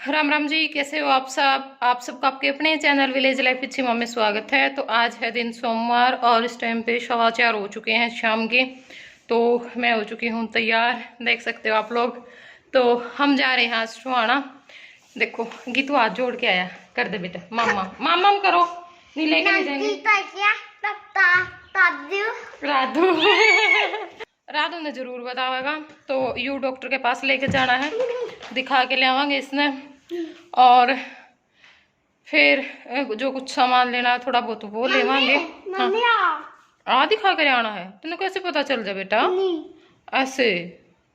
राम राम जी, कैसे हो आप सब। आप सबका आपके अपने चैनल विलेज लाइफ विद में स्वागत है। तो आज है दिन सोमवार और इस टाइम पे 4:15 हो चुके हैं शाम के। तो मैं हो चुकी हूँ तैयार, देख सकते हो आप लोग। तो हम जा रहे हैं आज सुहाना। देखो गीतू हाथ जोड़ के आया, कर दे बेटा मामा मामा करो, नहीं लेके नहीं जाएंगे राधू राधू ने जरूर बतावेगा। तो यू डॉक्टर के पास लेके जाना है, दिखा के ले आवांगे इसने। और फिर जो कुछ सामान लेना है थोड़ा बहुत वो लेवांगे। हाँ आ दिखा कर आना है। तेन कैसे पता चल जाए बेटा? ऐसे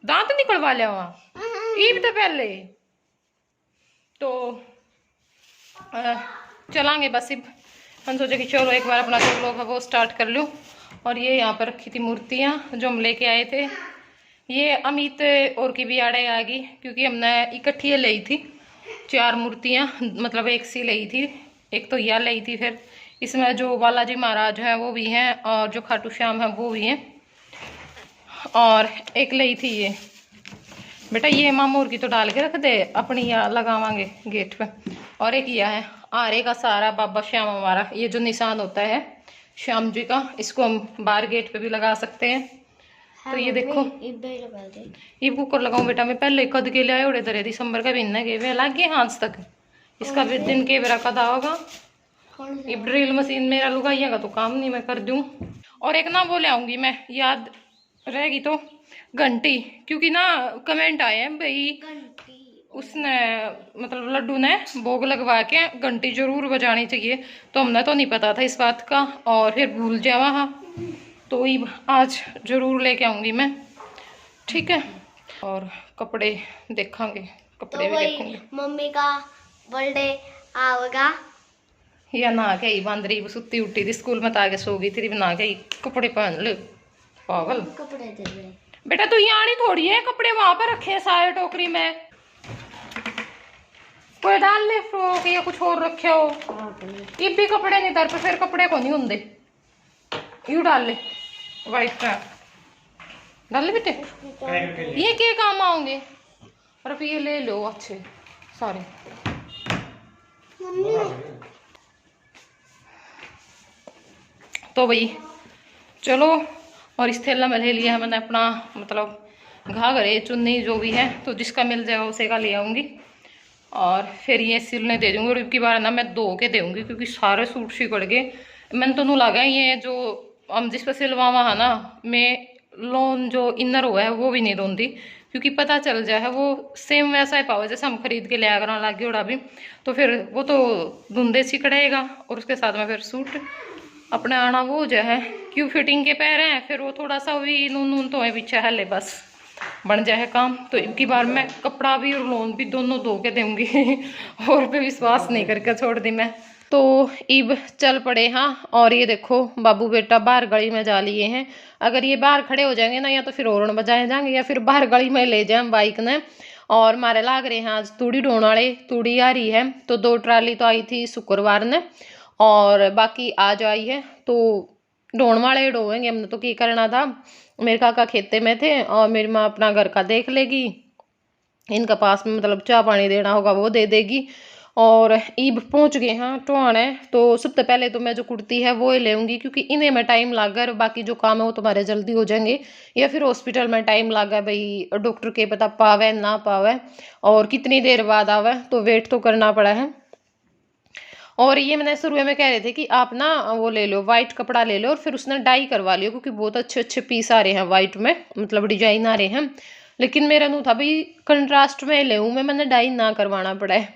दांत निकलवा लिया वहां ईब तो पहले तो चलांगे बस। अब हम सोचे कि चलो एक बार अपना जो लोग है वो स्टार्ट कर लूँ। और ये यहाँ पर रखी थी मूर्तियाँ जो हम लेके आए थे। ये अमित और की भी आड़े आ गई क्योंकि हमने इकट्ठी ली थी 4 मूर्तियाँ, मतलब एक सी ली थी। एक तो यह ली थी, फिर इसमें जो बालाजी महाराज हैं वो भी हैं और जो खाटू श्याम है वो भी हैं। और एक ली थी ये बेटा, ये मामूर की तो डाल के रख दे, अपनी यहाँ लगावांगे गेट पे। और एक यह है आरे का सारा बाबा श्याम हमारा, ये जो निशान होता है श्याम जी का, इसको हम बाहर गेट पे भी लगा सकते हैं। तो ये देखो ये बुकर लगाऊं बेटा, मैं पहले कद के लिए उड़े दरे दिसंबर का महीना के वे लग गए आज तक। इसका भी दिन के बेरा कदा होगा। ये ड्रिल मशीन मेरा लुगाइया का तो काम नहीं, मैं कर दूं। और एक ना वो ले आऊंगी मैं, याद रहेगी तो, घंटी। क्योंकि ना कमेंट आए हैं भाई उसने मतलब लड्डू ने भोग लगवा के घंटी जरूर बजानी चाहिए। तो हमने तो नहीं पता था इस बात का और फिर भूल जावा। हाँ तो ये आज जरूर लेके आऊंगी मैं, ठीक है। और कपड़े देखेंगे, कपड़े तो भी देखूंगी। मम्मी का बर्थडे आएगा या नहा के ही बांध रही, सुती उठी थी स्कूल में, आगे सो गई थी, नहा के ही कपड़े पहन ले पागल। कपड़े दे दे बेटा तू यहाँ नहीं थोड़ी है, कपड़े वहां पर रखे हैं सारे टोकरी में, कोई डाल ले फ्रॉक या कुछ और रखे हो। ये भी कपड़े नहीं तर पे, फिर कपड़े को नहीं होंगे। यू डाल ले वाइट का डाल ले बेटे, ये क्या काम आओगे। और ये ले लो अच्छे सारे। तो भाई चलो, और इस थैला में ले लिया है मैंने अपना मतलब घाघरे चुन्नी जो भी है, तो जिसका मिल जाएगा उसे का ले आऊँगी। और फिर ये सिलने दे दूँगी और इसकी बार ना मैं धो के दूँगी क्योंकि सारे सूट सिकड़ गए। मैंने तो नू लगा ये जो हम जिस पर सिलवावा है ना, मैं लोन जो इनर हुआ है वो भी नहीं धोंदी क्योंकि पता चल जाए है वो सेम वैसा ही पाओ जैसे हम खरीद के ले आकर लागे उड़ा भी, तो फिर वो तो धुंधे सिकड़ेगा और उसके साथ में फिर सूट अपने आना वो जो है क्यों फिटिंग के पैर हैं, फिर वो थोड़ा सा भी नून नून तो है पीछे हले बस बन जाए काम। तो इनकी बार मैं कपड़ा भी और लोन भी दोनों धो के दूंगी और पे विश्वास नहीं करके छोड़ दी मैं। तो इब चल पड़े। हाँ और ये देखो बाबू बेटा बाहर गली में जा लिए हैं। अगर ये बाहर खड़े हो जाएंगे ना, या तो फिर हॉर्न बजाए जाएंगे या फिर बाहर गली में ले जाए बाइक ने। और मारे लाग रहे हैं आज तूड़ी ढोने वाले, तूड़ी आ रही है। तो 2 ट्राली तो आई थी शुक्रवार ने और बाकी आज आई है। तो ढोने वाले ढोएंगे, हमने तो क्या करना था, मेरे काका खेते में थे और मेरी माँ अपना घर का देख लेगी, इनका पास में मतलब चाय पानी देना होगा वो दे देगी। और ईब पहुंच गए हाँ टोहाने। तो सबसे पहले तो मैं जो कुर्ती है वो ही लेऊंगी क्योंकि इन्हें में टाइम लगा है, बाकी जो काम है वो तुम्हारे जल्दी हो जाएंगे। या फिर हॉस्पिटल में टाइम लगा भाई, डॉक्टर के पता पावे ना पावे और कितनी देर बाद आवे, तो वेट तो करना पड़ा है। और ये मैंने शुरू में कह रहे थे कि आप ना वो ले लो वाइट कपड़ा ले लो और फिर उसने डाई करवा लियो क्योंकि बहुत अच्छे अच्छे पीस आ रहे हैं वाइट में, मतलब डिजाइन आ रहे हैं। लेकिन मेरा नू था भाई कंट्रास्ट में ले मैंने डाई ना करवाना पड़ा है।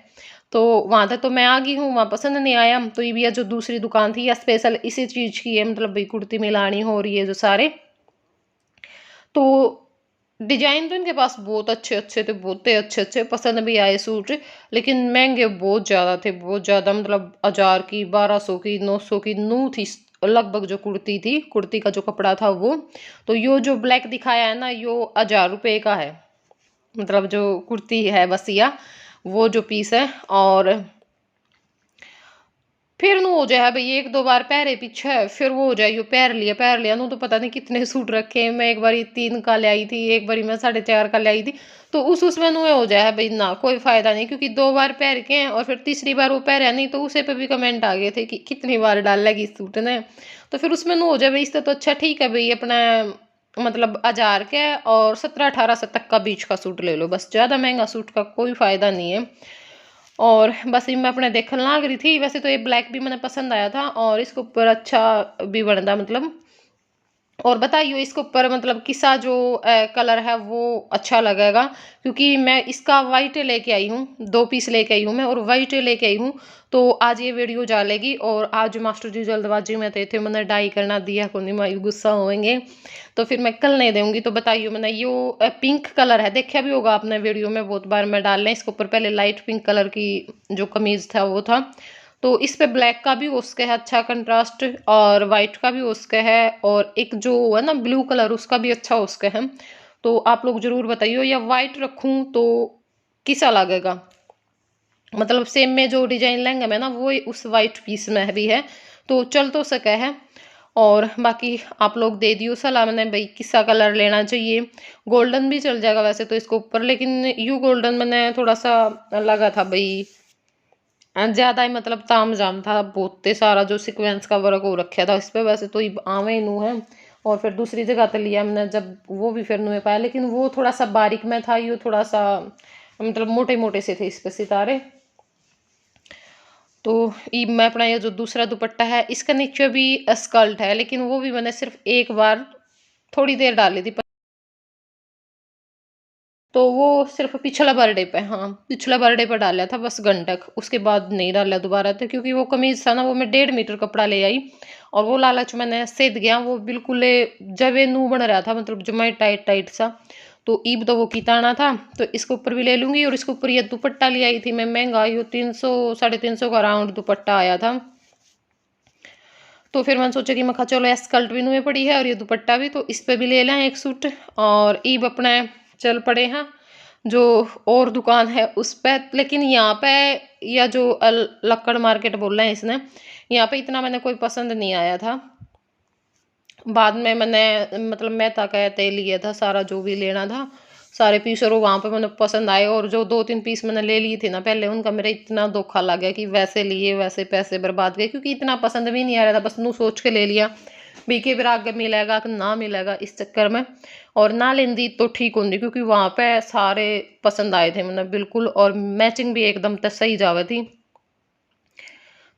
तो वहाँ तक तो मैं आ गई हूँ, वहाँ पसंद नहीं आया। तो ये भी जो दूसरी दुकान थी या स्पेशल इसी चीज़ की है, मतलब भाई कुर्ती मिलानी हो रही है जो सारे। तो डिजाइन तो इनके पास बहुत अच्छे अच्छे थे, बहुत अच्छे अच्छे पसंद भी आए सूट। लेकिन महंगे बहुत ज़्यादा थे, बहुत ज़्यादा, मतलब 1000 की 1200 की 900 की नू थी लगभग जो कुर्ती थी, कुर्ती का जो कपड़ा था वो। तो यो जो ब्लैक दिखाया है ना यो 1000 रुपये का है, मतलब जो कुर्ती है बसिया वो जो पीस है। और फिर नू हो जाए भाई 1-2 बार पैरे पीछे, फिर वो हो जाए यो पैर लिया नू तो पता नहीं कितने सूट रखे हैं। मैं एक बारी 3 का ले आई थी, एक बारी मैं 4.5 का ले आई थी। तो उसमें नू हो जाए भाई ना कोई फायदा नहीं, क्योंकि 2 बार पहर के हैं और फिर तीसरी बार वो पहरा नहीं, तो उसे पे भी कमेंट आ गए थे कि कितनी बार डाल लेगी इस सूट ने। तो फिर उसमें नू हो जाए भाई इससे तो अच्छा ठीक है भाई अपना मतलब 1000 के और 1700-1800 तक का बीच का सूट ले लो बस, ज़्यादा महंगा सूट का कोई फ़ायदा नहीं है। और बस ये मैं अपने देखने लग रही थी। वैसे तो ये ब्लैक भी मैंने पसंद आया था और इसके ऊपर अच्छा भी बनता मतलब। और बताइए इसके ऊपर मतलब किसा जो कलर है वो अच्छा लगेगा, क्योंकि मैं इसका वाइट लेके आई हूँ, 2 पीस लेके आई हूँ मैं और वाइट लेके आई हूँ। तो आज ये वीडियो डालेगी और आज मास्टर जी जल्दबाजी में थे मैंने डाई करना दिया को नहीं, मायू गुस्सा होंगे तो फिर मैं कल नहीं दूंगी। तो बताइए मैंने यो पिंक कलर है, देखा भी होगा आपने वीडियो में बहुत बार मैं डाल रही इसके ऊपर। पहले लाइट पिंक कलर की जो कमीज था वो था, तो इस पे ब्लैक का भी उसके है अच्छा कंट्रास्ट और वाइट का भी उसके है और एक जो है ना ब्लू कलर उसका भी अच्छा उसके है। तो आप लोग जरूर बताइए या वाइट रखूं तो किसा लगेगा, मतलब सेम में जो डिजाइन लहंगा में ना वो उस वाइट पीस में भी है तो चल तो सके है। और बाकी आप लोग दे दियो सलाह मैंने भाई किसा कलर लेना चाहिए। गोल्डन भी चल जाएगा वैसे तो इसके ऊपर, लेकिन यू गोल्डन मैंने थोड़ा सा लगा था भाई ज्यादा ही मतलब ताम जाम था, बहुत सारा जो सीक्वेंस का वर्क हो रखा था इस पे। वैसे तो ये आवे नू है और फिर दूसरी जगह तो लिया मैंने जब वो भी फिर नू पाया, लेकिन वो थोड़ा सा बारीक में था, ये थोड़ा सा मतलब मोटे मोटे से थे इस पे सितारे। तो ये मैं अपना ये जो दूसरा दुपट्टा है इसका नीचे भी स्कर्ट है, लेकिन वो भी मैंने सिर्फ एक बार थोड़ी देर डाली थी। तो वो सिर्फ पिछला बर्थडे पे, हाँ पिछला बर्थडे पर डाला था बस घंटक, उसके बाद नहीं डाला दोबारा था। क्योंकि वो कमीज था ना वो मैं 1.5 मीटर कपड़ा ले आई और वो लालच मैंने सेध गया, वो बिल्कुल जब ये नू बन रहा था मतलब जमा टाइट टाइट सा। तो ईब तो वो कीताना था तो इसके ऊपर भी ले लूंगी। और इसके ऊपर ये दुपट्टा ले आई थी मैं महंगा, ये 300-350 का राउंड दुपट्टा आया था। तो फिर मैंने सोचा कि मैं खा चलो स्कर्ट भी नुए पड़ी है और ये दुपट्टा भी, तो इस पे भी ले लें एक सूट। और ईब अपना चल पड़े हैं जो और दुकान है उस पर। लेकिन यहाँ पे या जो लक्कड़ मार्केट बोल रहे हैं इसने, यहाँ पे इतना मैंने कोई पसंद नहीं आया था। बाद में मैंने मतलब मैं तक लिया था सारा जो भी लेना था सारे पीस, और वहाँ पे मैंने पसंद आए। और जो 2-3 पीस मैंने ले लिए थे ना पहले उनका मेरा इतना धोखा लग गया कि वैसे लिए वैसे पैसे बर्बाद गए, क्योंकि इतना पसंद भी नहीं आ रहा था, बस नू सोच के ले लिया भी के फिर आगे मिलेगा कि ना मिलेगा इस चक्कर में। और ना लेंदी तो ठीक होंगी, क्योंकि वहाँ पे सारे पसंद आए थे मैंने बिल्कुल, और मैचिंग भी एकदम तक सही जावे थी।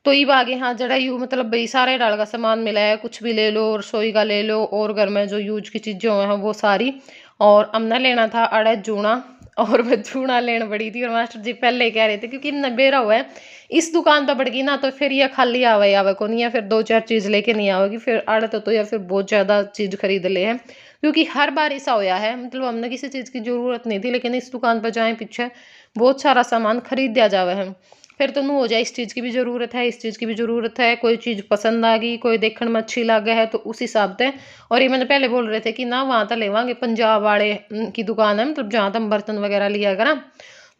तो ये आगे हाँ जरा यू मतलब भाई सारे डाल का सामान मिला है, कुछ भी ले लो, रसोई का ले लो और घर में जो यूज की चीज़ें हैं वो सारी। और हमने लेना था अड़ा जूना, और मैं जूना लेने पड़ी थी और मास्टर जी पहले ही कह रहे थे क्योंकि बेरा हुआ है इस दुकान पर बढ़ गई ना तो फिर ये खाली आवे को नहीं है, फिर 2-4 चीज़ लेके नहीं आवेगी फिर आड़त तो या फिर बहुत ज़्यादा चीज़ खरीद ले हैं। क्योंकि हर बार ऐसा होया है मतलब हमने किसी चीज़ की ज़रूरत नहीं थी लेकिन इस दुकान पर जाएँ पीछे बहुत सारा सामान खरीद दिया जावे है। फिर तो नू हो जाए इस चीज़ की भी ज़रूरत है, इस चीज़ की भी ज़रूरत है, कोई चीज़ पसंद आ गई, कोई देखने में अच्छी लग है तो उस हिसाब से। और ये मैंने पहले बोल रहे थे कि ना वहाँ तो लेवांगे पंजाब वाले की दुकान है मतलब जहाँ तुम बर्तन वगैरह लिया करा।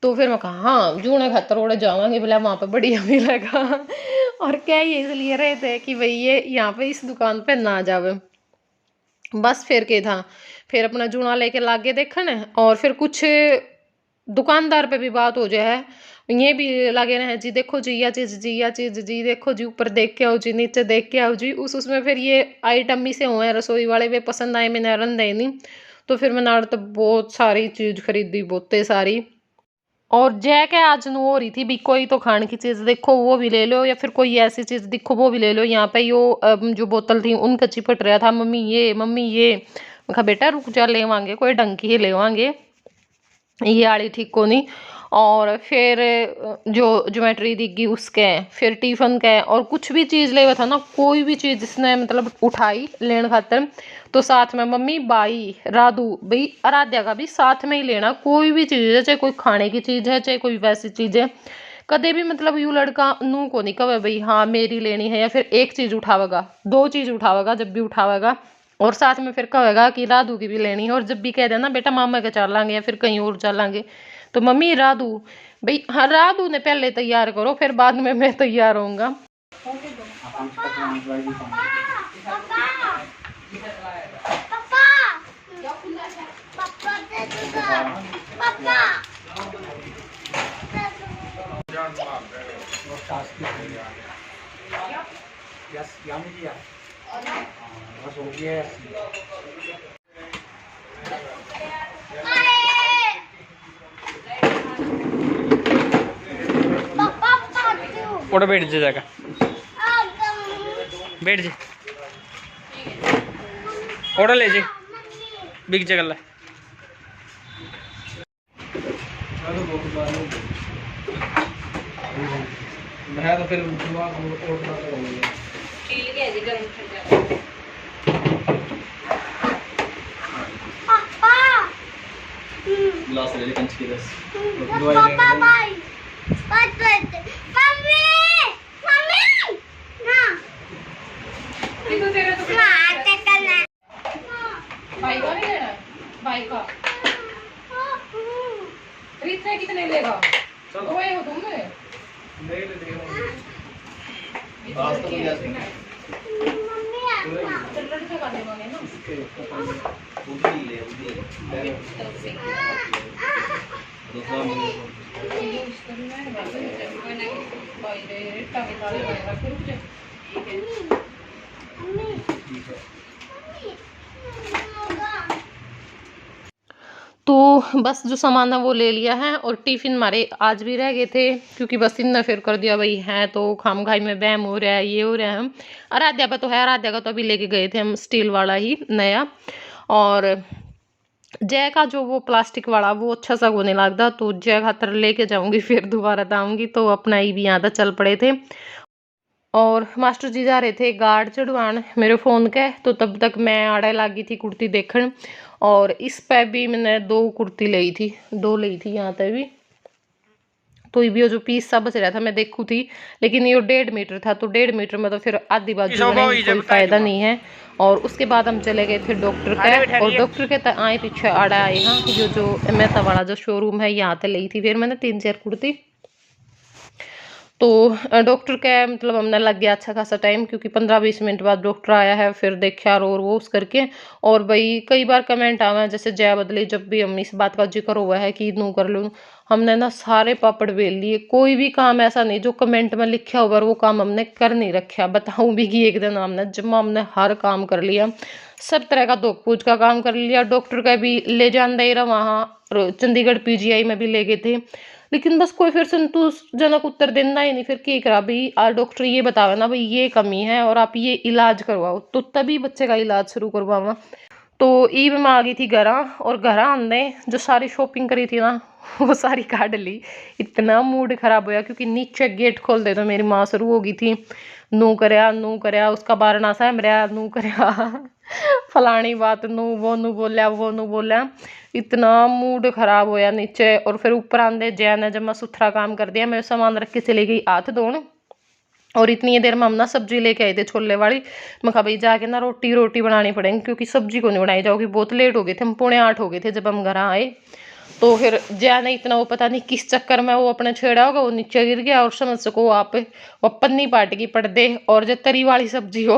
तो फिर मैं कहा हाँ जूने खातर उड़े जावांगे बोला वहाँ पे बढ़िया मिलेगा और क्या ये इसलिए रहे थे कि भाई ये यहाँ पे इस दुकान पे ना जावे। बस फिर के था फिर अपना जूना लेके लागे देखने, और फिर कुछ दुकानदार पे भी बात हो जाए ये भी लगे रहे जी देखो जी या चीज़ जी या चीज़ जी देखो जी ऊपर देख के आओ जी नीचे देख के आओ जी उसमें फिर ये आइटम भी से हुए हैं रसोई वाले वे पसंद आए मैंने रन दे नहीं। तो फिर मैंने तो बहुत सारी चीज़ खरीदी बहुत सारी। और जय के आज नू हो रही थी भी कोई तो खाने की चीज़ देखो वो भी ले लो या फिर कोई ऐसी चीज़ दिखो वो भी ले लो। यहाँ पे यो जो बोतल थी उनका चिपट रहा था मम्मी ये मैं कहा बेटा रुक जा लेवांगे कोई ढंग की ही लेवांगे ये आड़ी ठीक को नहीं। और फिर जो ज्योमेट्री दिखी उसके फिर टिफिन के और कुछ भी चीज़ ले था ना कोई भी चीज़ जिसने मतलब उठाई लेने खातर तो साथ में मम्मी बाई राधू भाई आराध्या का भी साथ में ही लेना कोई भी चीज़ है, चाहे कोई खाने की चीज़ है चाहे कोई वैसी चीज़ है। कदे भी मतलब यू लड़का नू को नहीं कहे भाई हाँ मेरी लेनी है या फिर एक चीज़ उठावेगा 2 चीज़ उठावेगा जब भी उठावेगा और साथ में फिर कहेगा कि राधू की भी लेनी है। और जब भी कह देना बेटा मामा के चलांगे या फिर कहीं और चलांगे तो मम्मी राधू भाई हाँ राधू ने पहले तैयार करो फिर बाद में मैं तैयार होऊंगा। उड़ बैठ जा जाएगा, बैठ जा, उड़ ले जी बिक जगह ला। मैं तो फिर ठीक है जी, गरम ठंडा गिलास ले ले कंच की रस। भाई का नहीं लेना, भाई का खरीदने कितने लेगा? ओए हो तुम लड़के का देवांगे ना। तो बस जो सामान है वो ले लिया है, और टिफ़िन हमारे आज भी रह गए थे क्योंकि बस इतना फिर कर दिया भाई है तो खाम खाई में बैम हो रहा है, ये हो रहा है। हम आराध्या का तो है, आराध्या का तो अभी लेके गए थे हम स्टील वाला ही नया, और जय का जो वो प्लास्टिक वाला वो अच्छा सा होने लगता, तो जय खातर लेके जाऊंगी फिर दोबारा आऊँगी। तो अपना ही भी यहाँ तक चल पड़े थे, और मास्टर जी जा रहे थे गार्ड चढ़वान मेरे फ़ोन के, तो तब तक मैं आड़े लागी थी कुर्ती देखन, और इस पे भी मैंने 2 कुर्ती ली थी, 2 ली थी यहाँ पे भी। तो ये भी जो पीस सा बच रहा था मैं देखूँ थी, लेकिन ये 1.5 मीटर था, तो 1.5 मीटर में तो फिर आधी बाजू में कोई फायदा नहीं है। और उसके बाद हम चले गए थे डॉक्टर के, और डॉक्टर के आए पीछे आड़ा आए हाँ, जो मेहता वाला जो शोरूम है यहाँ पे ली थी फिर मैंने 3-4 कुर्ती। तो डॉक्टर का मतलब हमने लग गया अच्छा खासा टाइम, क्योंकि 15-20 मिनट बाद डॉक्टर आया है, फिर देखा और वो उस करके। और भाई कई बार कमेंट आवा है जैसे जया बदली, जब भी हम इस बात का जिक्र हुआ है कि नू कर लूँ, हमने ना सारे पापड़ बेल लिए, कोई भी काम ऐसा नहीं जो कमेंट में लिखा हुआ वो काम हमने कर नहीं रखा। बताऊँ भी कि एक दिन हमने जमा हमने हर काम कर लिया, सब तरह का धोख पूछ का काम कर लिया। डॉक्टर का भी ले जान दे रहा, वहाँ चंडीगढ़ PGI में भी ले गए थे, लेकिन बस कोई फिर संतोषजनक उत्तर देना ही नहीं। फिर क्या करा भाई, डॉक्टर ये बतावे ना भाई ये कमी है और आप ये इलाज करवाओ, तो तभी बच्चे का इलाज शुरू करवावा। तो ईब में आ गई थी घर, और घर आने जो सारी शॉपिंग करी थी ना वो सारी काट ली। इतना मूड खराब होया, क्योंकि नीचे गेट खोल दे तो मेरी माँ शुरू हो गई थी नू करया उसका बारना सा मेरा नू करया फलानी बात नू वो नू बोलिया। इतना मूड खराब होया नीचे। और फिर ऊपर आंदे जया ने जब मैं सुथरा काम कर दिया, मैं सामान रख के चली गई हाथ धोने, और इतनी देर में हम ना सब्जी लेके आए थे छोले वाली। मैं कहा भाई जाके ना रोटी बनानी पड़ेगी, क्योंकि सब्जी को नहीं बनाई जाओगी, बहुत लेट हो गए थे, हम 7:45 हो गए थे जब हम घर आए। तो फिर जया ने इतना वो पता नहीं किस चक्कर में वो अपने छेड़ा होगा, वो नीचे गिर गया, और समझ सको आप वो पन्नी पाट गई पर्दे, और जो तरी वाली सब्जी हो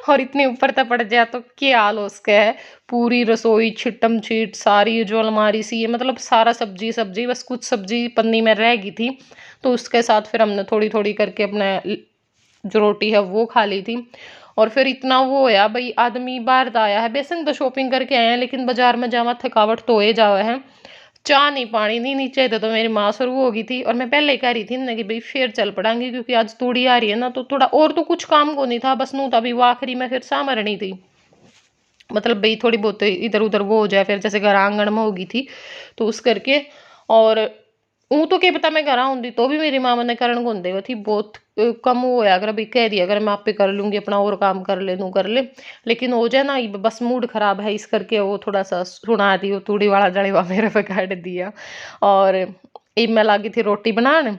और इतनी ऊपर तक पड़ जाए तो क्या हाल हो उसका है। पूरी रसोई छिटम छीट सारी जो अलमारी सी है, मतलब सारा सब्जी बस कुछ सब्जी पन्नी में रह गई थी। तो उसके साथ फिर हमने थोड़ी थोड़ी करके अपने जो रोटी है वो खा ली थी। और फिर इतना वो होया भाई, आदमी बाहर आया है, बेसन तो शॉपिंग करके आए हैं, लेकिन बाजार में जावा थकावट तो हो जावा है, चाह नहीं पानी नहीं नीचे थे। तो मेरी माँ शुरू हो गई थी, और मैं पहले ही कह रही थी ना कि भाई फिर चल पड़ांगी, क्योंकि आज तूड़ी आ रही है ना, तो थोड़ा और तो कुछ काम को नहीं था, बस नू था भी वो आखिरी में फिर सामरनी थी, मतलब भाई थोड़ी बहुत इधर उधर वो हो जाए, फिर जैसे घर आंगन में होगी थी तो उस करके। और ऊँ तो क्या पता मैं घर आऊँगी तो भी मेरी माँ मैंने करण को दे थी, बहुत कम होया अगर अभी कह दिया अगर मैं आप पे कर लूँगी अपना और काम कर ले नू कर ले, लेकिन हो जाए ना बस मूड खराब है इस करके वो थोड़ा सा सुना दी, वो तूड़ी वाला जड़ेवा मेरे पे काट दिया। और इब मैं लगी थी रोटी बनाने,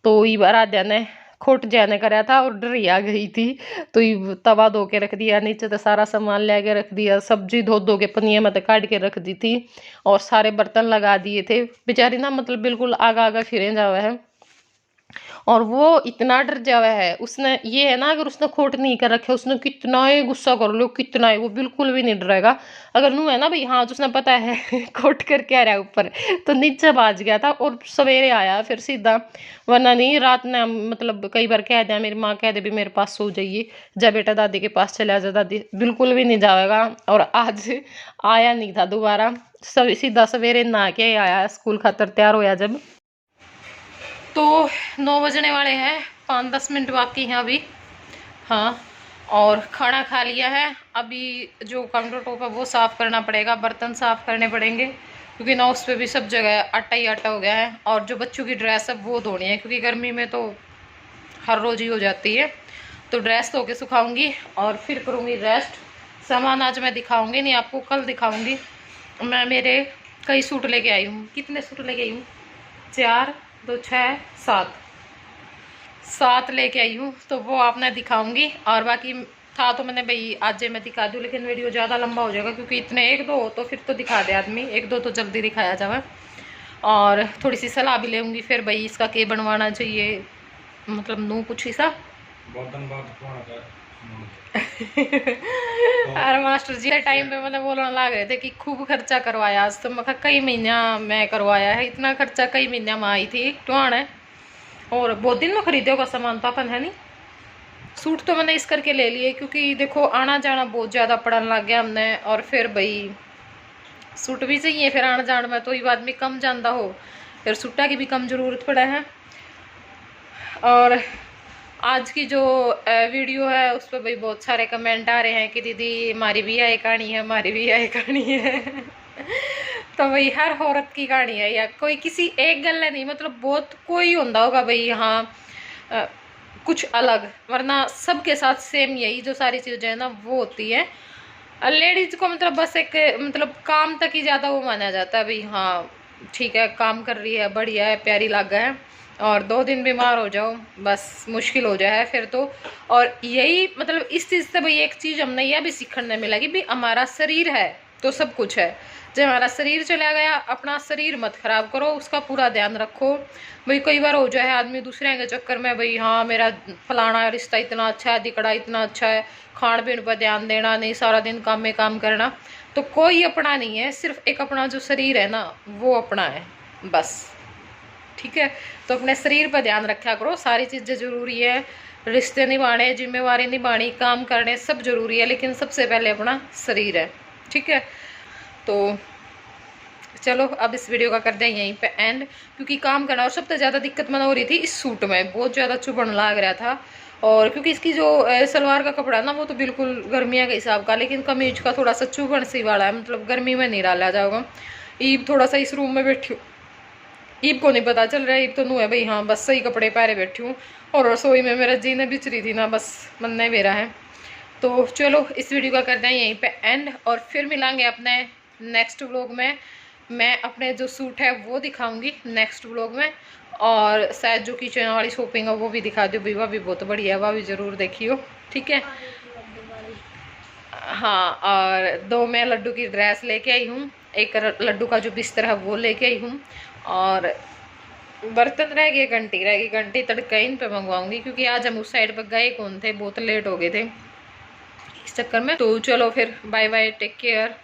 तो ई आराध्या ने खोट जाने कराया था और डरिया गई थी, तो ये तवा धो के रख दिया, नीचे तो सारा सामान ले के रख दिया, सब्जी धो के पनिया में तो काट के रख दी थी, और सारे बर्तन लगा दिए थे। बेचारी ना मतलब बिल्कुल आगा आगा फिरे जावा है, और वो इतना डर जावा है उसने, ये है ना, अगर उसने खोट नहीं कर रखे उसने कितना ही गुस्सा कर लो, कितना ही, वो बिल्कुल भी नहीं डरेगा। अगर नू है ना भाई, हाँ, तो उसने पता है खोट करके आ रहा है ऊपर, तो नीचे भाज गया था और सवेरे आया फिर सीधा। वरना नहीं, रात ने मतलब कई बार कह दिया, मेरी माँ कह दे भी मेरे पास सो जाइए, जा बेटा दादी के पास चला जा, दादी बिल्कुल भी नहीं जाएगा। और आज आया नहीं था दोबारा, सब सीधा सवेरे नहा के आया, स्कूल खातर तैयार होया जब। तो 9 बजने वाले हैं, 5-10 मिनट बाकी हैं अभी। हाँ, और खाना खा लिया है। अभी जो काउंटर टॉप है वो साफ़ करना पड़ेगा, बर्तन साफ़ करने पड़ेंगे, क्योंकि ना उस पर भी सब जगह आटा ही आटा हो गया है। और जो बच्चों की ड्रेस है वो धोनी है, क्योंकि गर्मी में तो हर रोज़ ही हो जाती है। तो ड्रेस धो के सुखाऊंगी और फिर करूँगी रेस्ट। सामान आज मैं दिखाऊंगी नहीं आपको, कल दिखाऊंगी। मैं मेरे कई सूट लेके आई हूँ। कितने सूट लेके आई हूँ? 4, 2, 6, 7 लेके आई हूँ, तो वो आपने दिखाऊंगी। और बाकी था तो मैंने भाई आज मैं दिखा दूँ, लेकिन वीडियो ज़्यादा लंबा हो जाएगा, क्योंकि इतने 1-2 हो तो फिर तो दिखा दे आदमी, 1-2 तो जल्दी दिखाया जाए। और थोड़ी सी सलाह भी लेंगी फिर भाई इसका के बनवाना चाहिए, मतलब नू कुछ हिस्सा। अरे मास्टर जी टाइम पे मतलब बोलने लग रहे थे कि खूब खर्चा करवाया आज, तो मैं कई महीना मैं करवाया है, इतना खर्चा कई महीना में आई थी टुआन है। और बहुत दिन में खरीदे होगा सामान तो अपन, है नहीं। सूट तो मैंने इस करके ले लिए क्योंकि देखो आना जाना बहुत ज़्यादा पड़न लग गया हमने, और फिर भाई सूट भी चाहिए, फिर आना जाना में तो ये आदमी कम जाता हो, फिर सूटा की भी कम ज़रूरत पड़ा है। और आज की जो वीडियो है उस पर भाई बहुत सारे कमेंट आ रहे हैं कि दीदी हमारी भी यही कहानी है, हमारी भी यही कहानी है। तो भाई हर औरत की कहानी है, या कोई किसी एक गल है नहीं, मतलब बहुत कोई होता होगा भाई, हाँ, कुछ अलग, वरना सबके साथ सेम यही जो सारी चीज़ें हैं ना वो होती है। लेडीज को मतलब बस एक मतलब काम तक ही ज़्यादा वो माना जाता है भाई, हाँ ठीक है काम कर रही है, बढ़िया है, प्यारी लागा है। और 2 दिन बीमार हो जाओ बस मुश्किल हो जाए फिर तो। और यही मतलब इस चीज़ से भाई एक चीज़ हमने यह भी सीखने मिला कि भाई हमारा शरीर है तो सब कुछ है। जब हमारा शरीर चला गया, अपना शरीर मत खराब करो, उसका पूरा ध्यान रखो। भाई कई बार हो जाए आदमी दूसरे के चक्कर में, भाई हाँ मेरा फलाना रिश्ता इतना अच्छा है, दिकड़ा इतना अच्छा है, खान पीन पर ध्यान देना नहीं, सारा दिन काम में काम करना, तो कोई अपना नहीं है, सिर्फ एक अपना जो शरीर है ना वो अपना है बस। ठीक है, तो अपने शरीर पर ध्यान रखा करो, सारी चीज़ें ज़रूरी है, रिश्ते निभाने, जिम्मेवारी निभानी, काम करने सब जरूरी है, लेकिन सबसे पहले अपना शरीर है। ठीक है, तो चलो अब इस वीडियो का कर दें यहीं पे एंड, क्योंकि काम करना। और सबसे ज़्यादा दिक्कत मैंने हो रही थी इस सूट में, बहुत ज़्यादा चुभन लग रहा था। और क्योंकि इसकी जो सलवार का कपड़ा है ना वो तो बिल्कुल गर्मियाँ के हिसाब का, लेकिन कमीज का थोड़ा सा चुभन सी वाला है, मतलब गर्मी में नहीं डाला जाएगा। ईब थोड़ा सा इस रूम में बैठी हूँ, ईब को नहीं पता चल रहा है, ईब तो नू है भाई, हाँ बस सही कपड़े पहरे बैठी हूँ। और रसोई में मेरा जीने बिच रही थी ना, बस मन नहीं मेरा है। तो चलो इस वीडियो का करते हैं यहीं पे एंड, और फिर मिलांगे अपने नेक्स्ट व्लॉग में। मैं अपने जो सूट है वो दिखाऊंगी नेक्स्ट व्लॉग में, और शायद जो किचन वाली शॉपिंग है वो भी दिखा दूँ, वह भी बहुत बढ़िया है, वह भी ज़रूर देखियो। ठीक है, हाँ, और 2 मैं लड्डू की ड्रेस लेके आई हूँ, एक लड्डू का जो बिस्तर है वो लेके आई हूँ, और बर्तन रह गए, घंटी रह गई, घंटी तड़का इन पे मंगवाऊंगी, क्योंकि आज हम उस साइड पर गए कौन थे, बहुत लेट हो गए थे इस चक्कर में। तो चलो फिर बाय बाय, टेक केयर।